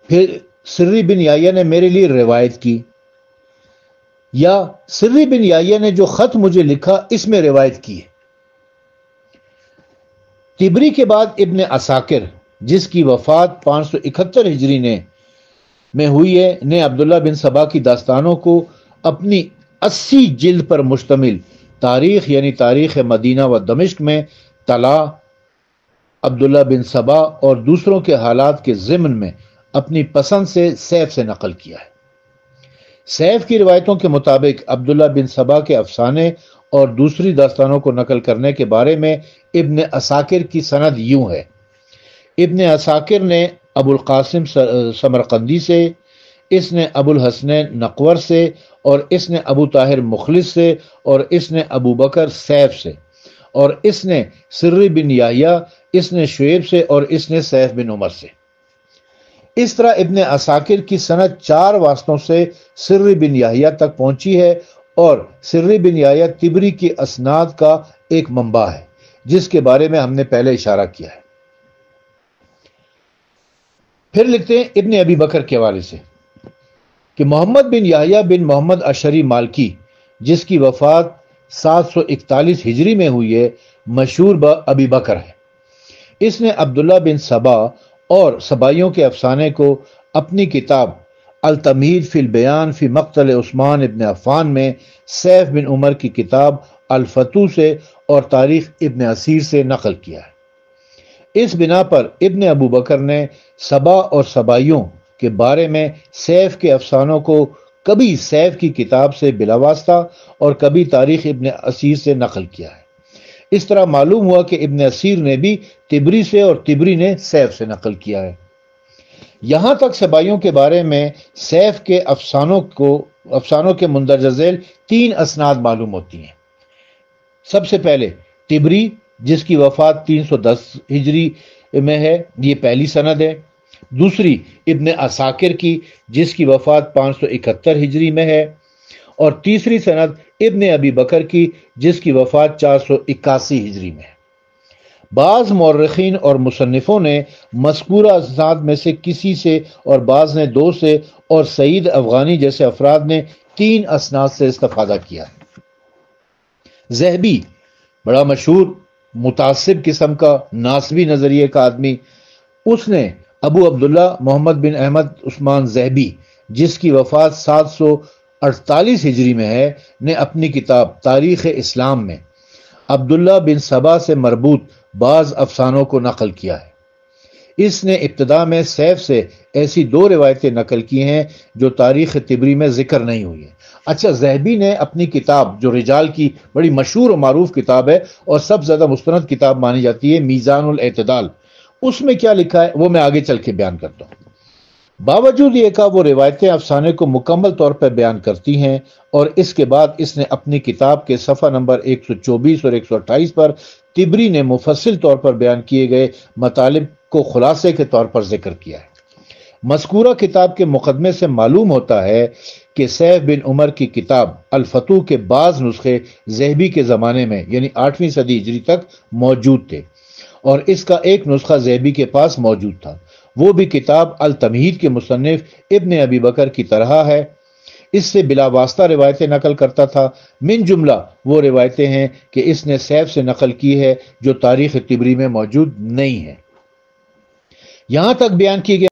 پھر سری بن یحییٰ نے میرے لیے روایت کی، یا سری بن یحییٰ نے جو خط مجھے لکھا اس میں روایت کی ہے۔ تبری کے بعد ابن عساکر جس کی وفات 571 ہجری میں ہوئی ہے نے عبداللہ بن سبا کی داستانوں کو اپنی 80 جلد پر مشتمل تاریخ یعنی تاریخ مدینہ و دمشق میں طلا، عبداللہ بن سبا اور دوسروں کے حالات کے ضمن میں اپنی پسند سے سیف سے نقل کیا ہے۔ سیف کی روایتوں کے مطابق عبداللہ بن سبا کے افسانے اور دوسری داستانوں کو نقل کرنے کے بارے میں ابن عساکر کی سند یوں ہے: ابن عساکر نے ابو القاسم سمرقندی سے، اس نے ابو الحسنین نقور سے، اور اس نے ابو طاہر مخلص سے، اور اس نے ابو بکر سیف سے، اور اس نے سری بن یحییٰ، اس نے شعیب سے، اور اس نے سیف بن عمر سے۔ اس طرح ابن عساکر کی سند 4 واسطوں سے سری بن یحییٰ تک پہنچی ہے، اور سری بن یحییٰ تبری کی اسناد کا ایک منبع ہے جس کے بارے میں ہم نے پہلے اشارہ کیا ہے۔ پھر لکھتے ہیں ابن ابی بکر کے حوالے سے کہ محمد بن یحییٰ بن محمد اشری مالکی جس کی وفات 741 ہجری میں ہوئی ہے مشہور ابی بکر ہے۔ اس نے عبداللہ بن سبا اور سبائیوں کے افسانے کو اپنی کتاب التمہید فی البیان فی مقتل عثمان ابن عفان میں سیف بن عمر کی کتاب الفتوح سے اور تاریخ ابن اسیر سے نقل کیا ہے۔ اس بنا پر ابن ابو بکر نے سبا اور سبائیوں کے بارے میں سیف کے افسانوں کو کبھی سیف کی کتاب سے بلا واسطہ اور کبھی تاریخ ابن اسیر سے نقل کیا ہے۔ اس طرح معلوم ہوا کہ ابن اسیر نے بھی تبری سے اور تبری نے سیف سے نقل کیا ہے۔ یہاں تک سبائیوں کے بارے میں سیف کے افسانوں کے مندرجہ ذیل 3 اسناد معلوم ہوتی ہیں۔ سب سے پہلے تبری جس کی وفات 310 ہجری میں ہے، یہ پہلی سند ہے۔ دوسری ابن عساکر کی جس کی وفات 571 ہجری میں ہے، اور تیسری سند ابن ابی بکر کی جس کی وفات 481 ہجری میں ہے۔ بعض مورخین اور مصنفوں نے مذکورہ اسناد میں سے کسی سے، اور بعض نے 2 سے، اور سعید افغانی جیسے افراد نے 3 اسناد سے استفادہ کیا ہے۔ ذہبی بڑا مشہور متعصب قسم کا ناصبی نظریے کا آدمی، اس نے ابو عبداللہ محمد بن احمد عثمان ذہبی جس کی وفات 748 ہجری میں ہے نے اپنی کتاب تاریخ اسلام میں عبداللہ بن سبا سے مربوط بعض افسانوں کو نقل کیا ہے۔ اس نے ابتدا میں سیف سے ایسی 2 روایتیں نقل کی ہیں جو تاریخ تبری میں ذکر نہیں ہوئی ہیں۔ اچھا، ذہبی نے اپنی کتاب جو رجال کی بڑی مشہور و معروف کتاب ہے اور سب سے زیادہ مستند کتاب مانی جاتی ہے، میزان الاعتدال، اس میں کیا لکھا ہے وہ میں آگے چل کے بیان کرتا ہوں۔ باوجود یہ کہ وہ روایتیں افسانے کو مکمل طور پر بیان کرتی ہیں، اور اس کے بعد اس نے اپنی کتاب کے صفحہ نمبر 124 اور 128 پر تبری نے مفصل طور پر بیان کیے گئے مطالب کو خلاصے کے طور پر ذکر کیا ہے۔ مذکورہ کتاب کے مقدمے سے معلوم ہوتا ہے کہ سیف بن عمر کی کتاب الفتوح کے بعض نسخے ذہبی کے زمانے میں یعنی 8ویں صدی ہجری تک موجود تھے، اور اس کا ایک نسخہ ذہبی کے پاس موجود تھا۔ وہ بھی کتاب التمہید کے مصنف ابن ابی بکر کی طرح ہے۔ اس سے بلا واسطہ روایتیں نقل کرتا تھا، من جملہ وہ روایتیں ہیں کہ اس نے سیف سے نقل کی ہے جو تاریخ تبری میں موجود نہیں ہے۔ یہاں تک بیان کی گئی